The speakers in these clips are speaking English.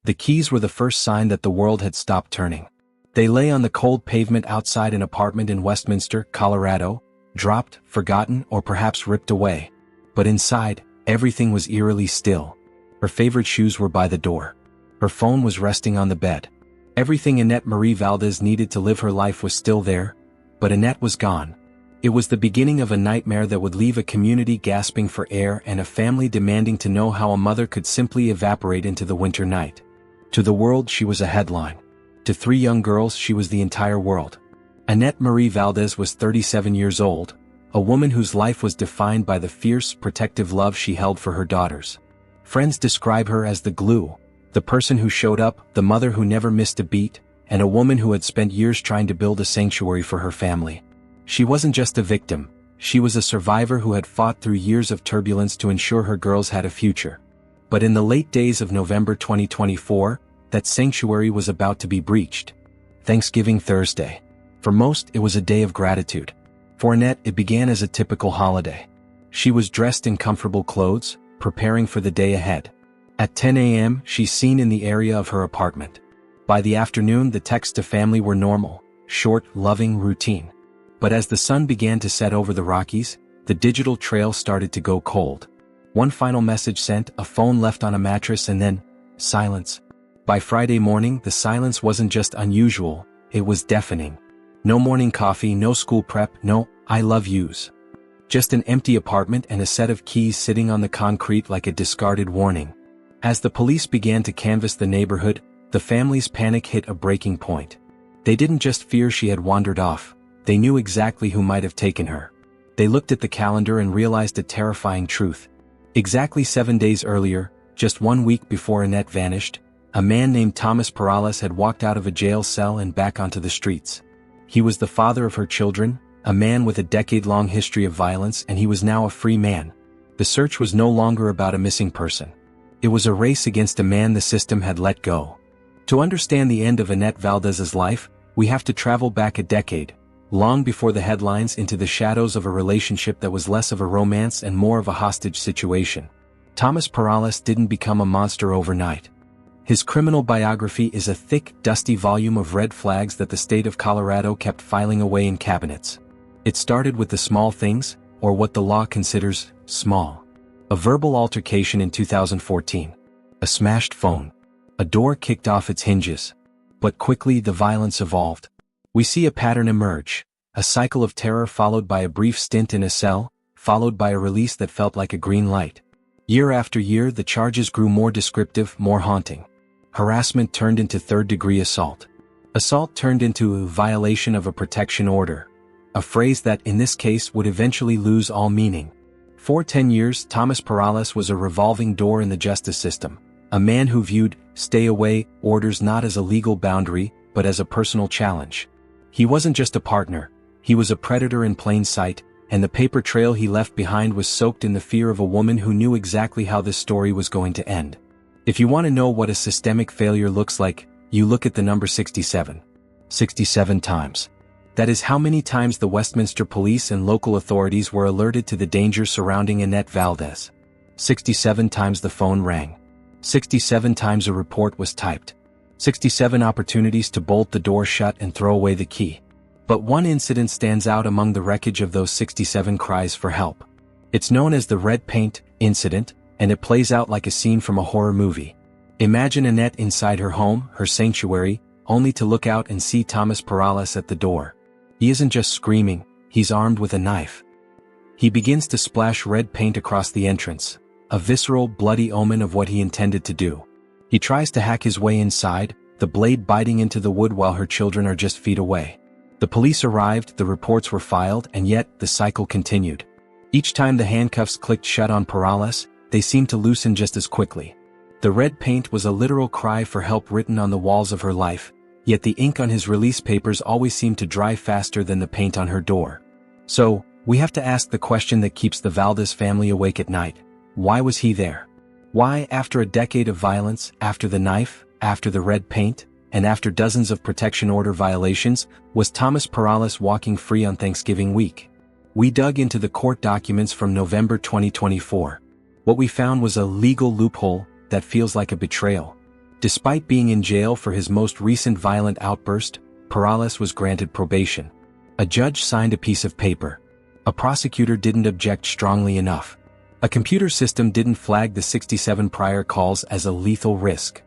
The keys were the first sign that the world had stopped turning. They lay on the cold pavement outside an apartment in Westminster, Colorado, dropped, forgotten, or perhaps ripped away. But inside, everything was eerily still. Her favorite shoes were by the door. Her phone was resting on the bed. Everything Annette Marie Valdez needed to live her life was still there, but Annette was gone. It was the beginning of a nightmare that would leave a community gasping for air and a family demanding to know how a mother could simply evaporate into the winter night. To the world, she was a headline. To 3 young girls, she was the entire world. Annette Marie Valdez was 37 years old, a woman whose life was defined by the fierce, protective love she held for her daughters. Friends describe her as the glue, the person who showed up, the mother who never missed a beat, and a woman who had spent years trying to build a sanctuary for her family. She wasn't just a victim, she was a survivor who had fought through years of turbulence to ensure her girls had a future. But in the late days of November 2024, that sanctuary was about to be breached. Thanksgiving Thursday. For most, it was a day of gratitude. For Annette, it began as a typical holiday. She was dressed in comfortable clothes, preparing for the day ahead. At 10 a.m., she's seen in the area of her apartment. By the afternoon, the texts to family were normal, short, loving, routine. But as the sun began to set over the Rockies, the digital trail started to go cold. One final message sent, a phone left on a mattress, and then, silence. By Friday morning, the silence wasn't just unusual, it was deafening. No morning coffee, no school prep, no I love yous. Just an empty apartment and a set of keys sitting on the concrete like a discarded warning. As the police began to canvass the neighborhood, the family's panic hit a breaking point. They didn't just fear she had wandered off, they knew exactly who might have taken her. They looked at the calendar and realized a terrifying truth. Exactly 7 days earlier, just 1 week before Annette vanished, a man named Thomas Perales had walked out of a jail cell and back onto the streets. He was the father of her children, a man with a decade-long history of violence, and he was now a free man. The search was no longer about a missing person. It was a race against a man the system had let go. To understand the end of Annette Valdez's life, we have to travel back a decade, long before the headlines, into the shadows of a relationship that was less of a romance and more of a hostage situation. Thomas Perales didn't become a monster overnight. His criminal biography is a thick, dusty volume of red flags that the state of Colorado kept filing away in cabinets. It started with the small things, or what the law considers small. A verbal altercation in 2014. A smashed phone. A door kicked off its hinges. But quickly the violence evolved. We see a pattern emerge. A cycle of terror followed by a brief stint in a cell, followed by a release that felt like a green light. Year after year, the charges grew more descriptive, more haunting. Harassment turned into third-degree assault. Assault turned into a violation of a protection order. A phrase that, in this case, would eventually lose all meaning. For 10 years, Thomas Perales was a revolving door in the justice system. A man who viewed stay away orders not as a legal boundary, but as a personal challenge. He wasn't just a partner, he was a predator in plain sight, and the paper trail he left behind was soaked in the fear of a woman who knew exactly how this story was going to end. If you want to know what a systemic failure looks like, you look at the number 67. 67 times. That is how many times the Westminster police and local authorities were alerted to the dangers surrounding Annette Valdez. 67 times the phone rang. 67 times a report was typed. 67 opportunities to bolt the door shut and throw away the key. But one incident stands out among the wreckage of those 67 cries for help. It's known as the red paint incident, and it plays out like a scene from a horror movie. Imagine Annette inside her home, her sanctuary, only to look out and see Thomas Perales at the door. He isn't just screaming, he's armed with a knife. He begins to splash red paint across the entrance, a visceral, bloody omen of what he intended to do. He tries to hack his way inside, the blade biting into the wood while her children are just feet away. The police arrived, the reports were filed, and yet the cycle continued. Each time the handcuffs clicked shut on Perales, they seemed to loosen just as quickly. The red paint was a literal cry for help written on the walls of her life, yet the ink on his release papers always seemed to dry faster than the paint on her door. So, we have to ask the question that keeps the Valdez family awake at night. Why was he there? Why, after a decade of violence, after the knife, after the red paint, and after dozens of protection order violations, was Thomas Perales walking free on Thanksgiving week? We dug into the court documents from November 2024. What we found was a legal loophole that feels like a betrayal. Despite being in jail for his most recent violent outburst, Perales was granted probation. A judge signed a piece of paper. A prosecutor didn't object strongly enough. A computer system didn't flag the 67 prior calls as a lethal risk.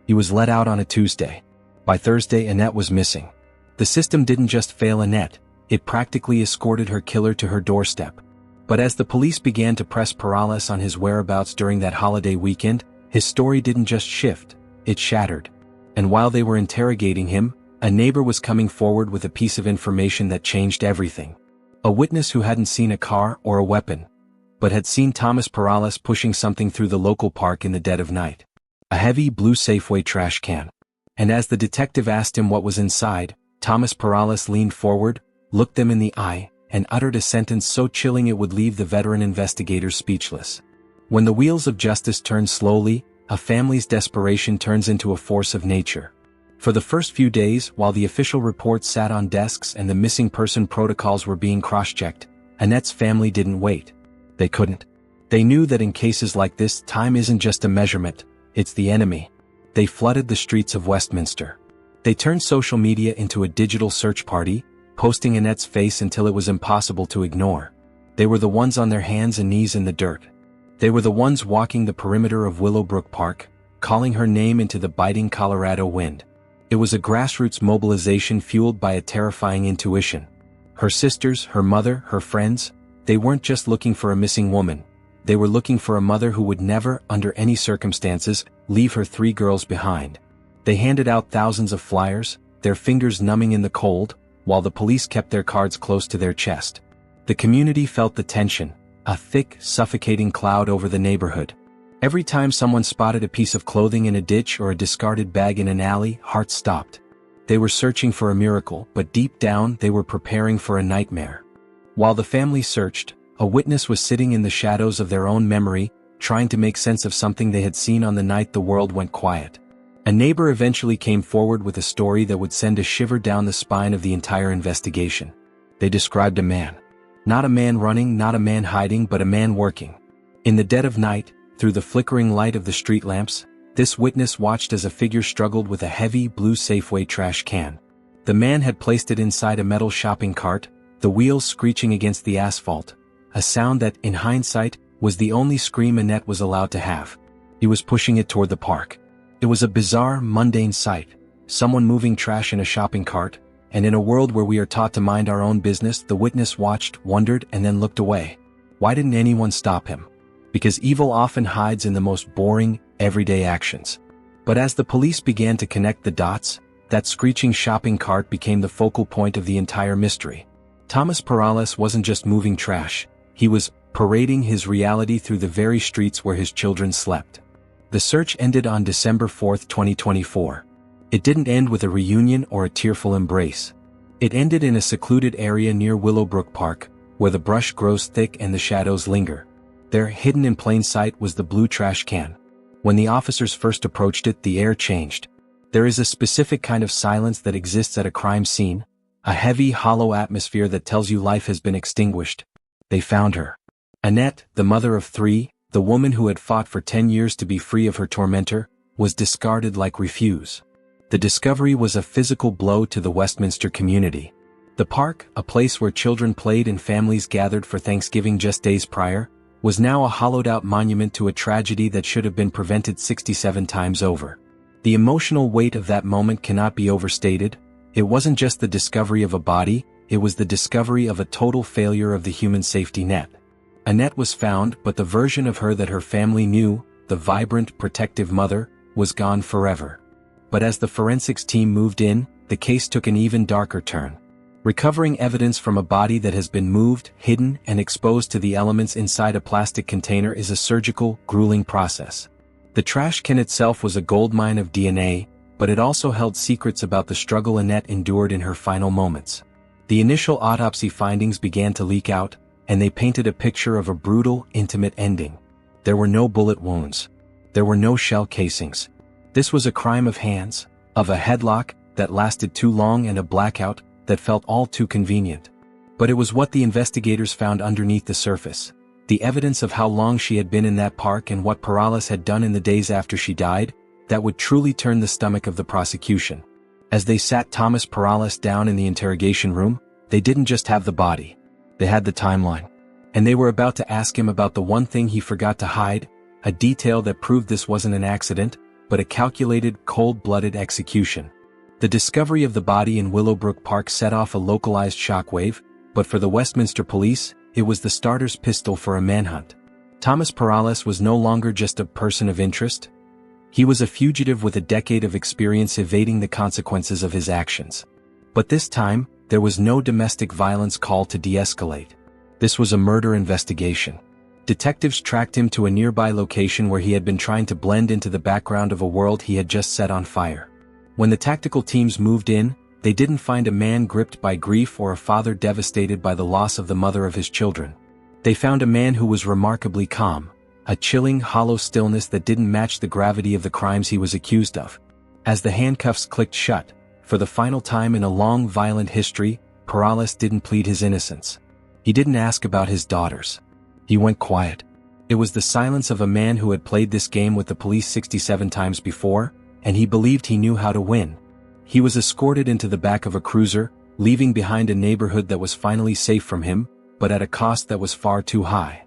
He was let out on a Tuesday. By Thursday, Annette was missing. The system didn't just fail Annette, it practically escorted her killer to her doorstep. But as the police began to press Perales on his whereabouts during that holiday weekend, his story didn't just shift, it shattered. And while they were interrogating him, a neighbor was coming forward with a piece of information that changed everything. A witness who hadn't seen a car or a weapon, but had seen Thomas Perales pushing something through the local park in the dead of night. A heavy blue Safeway trash can. And as the detective asked him what was inside, Thomas Perales leaned forward, looked them in the eye, and uttered a sentence so chilling it would leave the veteran investigators speechless. When the wheels of justice turn slowly, a family's desperation turns into a force of nature. For the first few days, while the official reports sat on desks and the missing person protocols were being cross-checked, Annette's family didn't wait. They couldn't. They knew that in cases like this, time isn't just a measurement, it's the enemy. They flooded the streets of Westminster. They turned social media into a digital search party, posting Annette's face until it was impossible to ignore. They were the ones on their hands and knees in the dirt. They were the ones walking the perimeter of Willow Park, calling her name into the biting Colorado wind. It was a grassroots mobilization fueled by a terrifying intuition. Her sisters, her mother, her friends, they weren't just looking for a missing woman. They were looking for a mother who would never, under any circumstances, leave her 3 girls behind. They handed out thousands of flyers, their fingers numbing in the cold, while the police kept their cards close to their chest. The community felt the tension, a thick, suffocating cloud over the neighborhood. Every time someone spotted a piece of clothing in a ditch or a discarded bag in an alley, hearts stopped. They were searching for a miracle, but deep down they were preparing for a nightmare. While the family searched, a witness was sitting in the shadows of their own memory, trying to make sense of something they had seen on the night the world went quiet. A neighbor eventually came forward with a story that would send a shiver down the spine of the entire investigation. They described a man. Not a man running, not a man hiding, but a man working. In the dead of night, through the flickering light of the street lamps, this witness watched as a figure struggled with a heavy blue Safeway trash can. The man had placed it inside a metal shopping cart, the wheels screeching against the asphalt, a sound that, in hindsight, was the only scream Annette was allowed to have. He was pushing it toward the park. It was a bizarre, mundane sight, someone moving trash in a shopping cart, and in a world where we are taught to mind our own business, the witness watched, wondered, and then looked away. Why didn't anyone stop him? Because evil often hides in the most boring, everyday actions. But as the police began to connect the dots, that screeching shopping cart became the focal point of the entire mystery. Thomas Perales wasn't just moving trash, he was parading his reality through the very streets where his children slept. The search ended on December 4, 2024. It didn't end with a reunion or a tearful embrace. It ended in a secluded area near Willow Park, where the brush grows thick and the shadows linger. There, hidden in plain sight, was the blue trash can. When the officers first approached it, the air changed. There is a specific kind of silence that exists at a crime scene, a heavy, hollow atmosphere that tells you life has been extinguished. They found her. Annette, the mother of 3, the woman who had fought for 10 years to be free of her tormentor, was discarded like refuse. The discovery was a physical blow to the Westminster community. The park, a place where children played and families gathered for Thanksgiving just days prior, was now a hollowed-out monument to a tragedy that should have been prevented 67 times over. The emotional weight of that moment cannot be overstated. It wasn't just the discovery of a body, it was the discovery of a total failure of the human safety net. Annette was found, but the version of her that her family knew, the vibrant, protective mother, was gone forever. But as the forensics team moved in, the case took an even darker turn. Recovering evidence from a body that has been moved, hidden, and exposed to the elements inside a plastic container is a surgical, grueling process. The trash can itself was a goldmine of DNA, but it also held secrets about the struggle Annette endured in her final moments. The initial autopsy findings began to leak out, and they painted a picture of a brutal, intimate ending. There were no bullet wounds. There were no shell casings. This was a crime of hands, of a headlock that lasted too long and a blackout that felt all too convenient. But it was what the investigators found underneath the surface. The evidence of how long she had been in that park and what Perales had done in the days after she died, that would truly turn the stomach of the prosecution. As they sat Thomas Perales down in the interrogation room, they didn't just have the body. They had the timeline. And they were about to ask him about the one thing he forgot to hide, a detail that proved this wasn't an accident, but a calculated, cold-blooded execution. The discovery of the body in Willowbrook Park set off a localized shockwave, but for the Westminster police, it was the starter's pistol for a manhunt. Thomas Perales was no longer just a person of interest. He was a fugitive with a decade of experience evading the consequences of his actions. But this time, there was no domestic violence call to de-escalate. This was a murder investigation. Detectives tracked him to a nearby location where he had been trying to blend into the background of a world he had just set on fire. When the tactical teams moved in, they didn't find a man gripped by grief or a father devastated by the loss of the mother of his children. They found a man who was remarkably calm, a chilling, hollow stillness that didn't match the gravity of the crimes he was accused of. As the handcuffs clicked shut, for the final time in a long, violent history, Perales didn't plead his innocence. He didn't ask about his daughters. He went quiet. It was the silence of a man who had played this game with the police 67 times before, and he believed he knew how to win. He was escorted into the back of a cruiser, leaving behind a neighborhood that was finally safe from him, but at a cost that was far too high.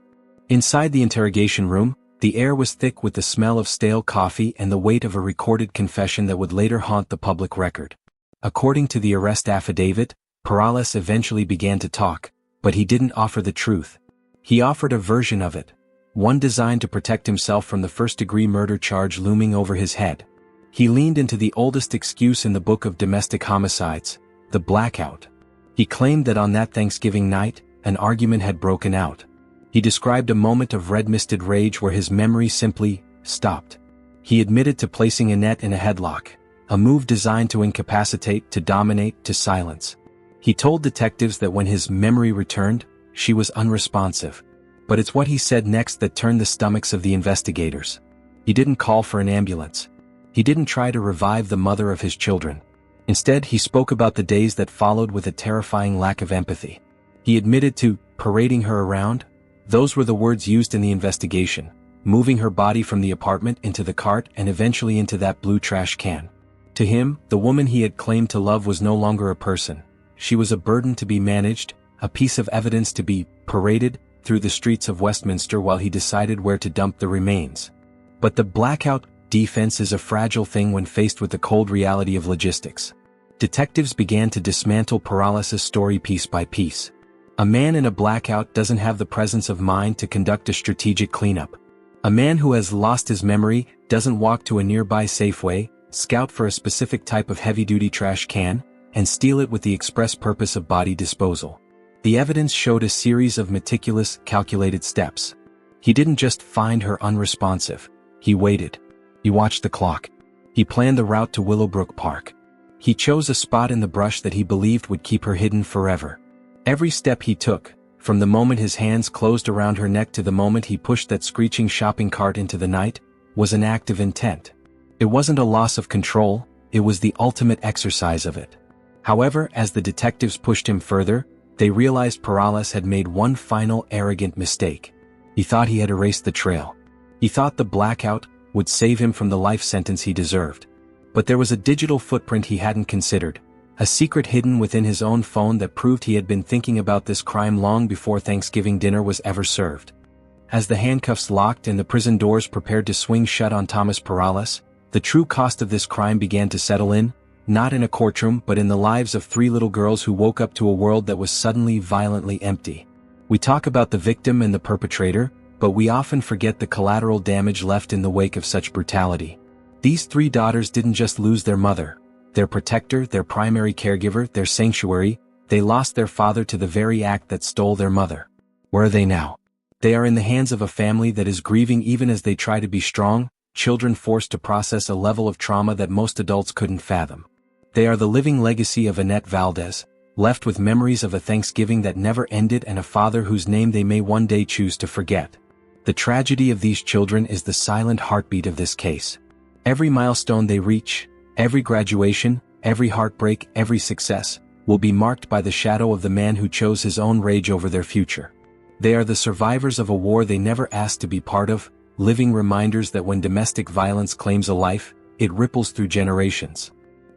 Inside the interrogation room, the air was thick with the smell of stale coffee and the weight of a recorded confession that would later haunt the public record. According to the arrest affidavit, Perales eventually began to talk, but he didn't offer the truth. He offered a version of it, one designed to protect himself from the first-degree murder charge looming over his head. He leaned into the oldest excuse in the book of domestic homicides, the blackout. He claimed that on that Thanksgiving night, an argument had broken out. He described a moment of red-misted rage where his memory simply stopped. He admitted to placing Annette in a headlock, a move designed to incapacitate, to dominate, to silence. He told detectives that when his memory returned, she was unresponsive. But it's what he said next that turned the stomachs of the investigators. He didn't call for an ambulance. He didn't try to revive the mother of his children. Instead, he spoke about the days that followed with a terrifying lack of empathy. He admitted to parading her around. Those were the words used in the investigation, moving her body from the apartment into the cart and eventually into that blue trash can. To him, the woman he had claimed to love was no longer a person. She was a burden to be managed, a piece of evidence to be paraded through the streets of Westminster while he decided where to dump the remains. But the blackout defense is a fragile thing when faced with the cold reality of logistics. Detectives began to dismantle Perales' story piece by piece. A man in a blackout doesn't have the presence of mind to conduct a strategic cleanup. A man who has lost his memory doesn't walk to a nearby Safeway, scout for a specific type of heavy-duty trash can, and steal it with the express purpose of body disposal. The evidence showed a series of meticulous, calculated steps. He didn't just find her unresponsive. He waited. He watched the clock. He planned the route to Willowbrook Park. He chose a spot in the brush that he believed would keep her hidden forever. Every step he took, from the moment his hands closed around her neck to the moment he pushed that screeching shopping cart into the night, was an act of intent. It wasn't a loss of control, it was the ultimate exercise of it. However, as the detectives pushed him further, they realized Perales had made one final arrogant mistake. He thought he had erased the trail. He thought the blackout would save him from the life sentence he deserved. But there was a digital footprint he hadn't considered, a secret hidden within his own phone that proved he had been thinking about this crime long before Thanksgiving dinner was ever served. As the handcuffs locked and the prison doors prepared to swing shut on Thomas Perales, the true cost of this crime began to settle in, not in a courtroom but in the lives of 3 little girls who woke up to a world that was suddenly violently empty. We talk about the victim and the perpetrator, but we often forget the collateral damage left in the wake of such brutality. These 3 daughters didn't just lose their mother, their protector, their primary caregiver, their sanctuary. They lost their father to the very act that stole their mother. Where are they now? They are in the hands of a family that is grieving even as they try to be strong, children forced to process a level of trauma that most adults couldn't fathom. They are the living legacy of Annette Valdez, left with memories of a Thanksgiving that never ended and a father whose name they may one day choose to forget. The tragedy of these children is the silent heartbeat of this case. Every milestone they reach, every graduation, every heartbreak, every success, will be marked by the shadow of the man who chose his own rage over their future. They are the survivors of a war they never asked to be part of, living reminders that when domestic violence claims a life, it ripples through generations.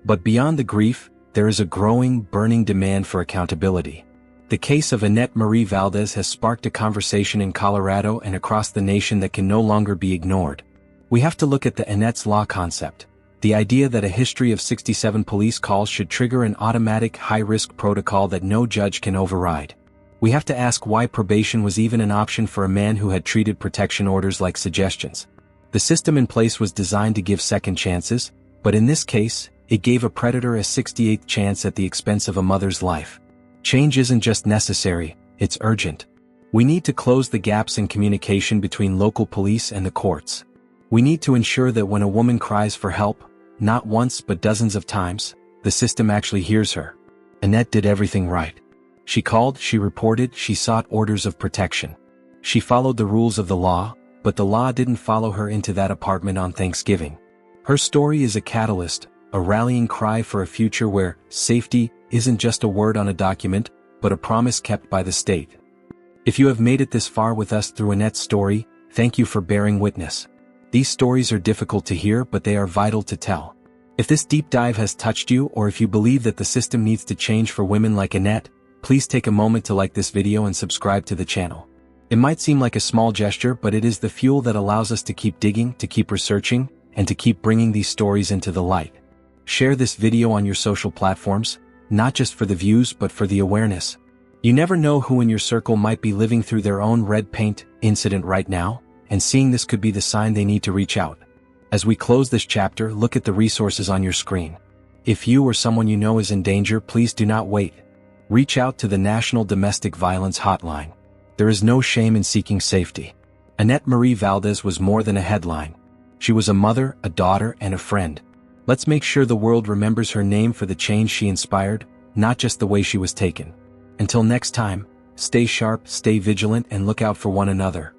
But beyond the grief, there is a growing, burning demand for accountability. The case of Annette Marie Valdez has sparked a conversation in Colorado and across the nation that can no longer be ignored. We have to look at the Annette's Law concept, the idea that a history of 67 police calls should trigger an automatic high-risk protocol that no judge can override. We have to ask why probation was even an option for a man who had treated protection orders like suggestions. The system in place was designed to give second chances, but in this case, it gave a predator a 68th chance at the expense of a mother's life. Change isn't just necessary, it's urgent. We need to close the gaps in communication between local police and the courts. We need to ensure that when a woman cries for help, not once but dozens of times, the system actually hears her. Annette did everything right. She called, she reported, she sought orders of protection. She followed the rules of the law, but the law didn't follow her into that apartment on Thanksgiving. Her story is a catalyst, a rallying cry for a future where safety isn't just a word on a document, but a promise kept by the state. If you have made it this far with us through Annette's story, thank you for bearing witness. These stories are difficult to hear, but they are vital to tell. If this deep dive has touched you, or if you believe that the system needs to change for women like Annette, please take a moment to like this video and subscribe to the channel. It might seem like a small gesture, but it is the fuel that allows us to keep digging, to keep researching, and to keep bringing these stories into the light. Share this video on your social platforms, not just for the views but for the awareness. You never know who in your circle might be living through their own red paint incident right now, and seeing this could be the sign they need to reach out. As we close this chapter, look at the resources on your screen. If you or someone you know is in danger, please do not wait. Reach out to the National Domestic Violence Hotline. There is no shame in seeking safety. Annette Marie Valdez was more than a headline. She was a mother, a daughter, and a friend. Let's make sure the world remembers her name for the change she inspired, not just the way she was taken. Until next time, stay sharp, stay vigilant, and look out for one another.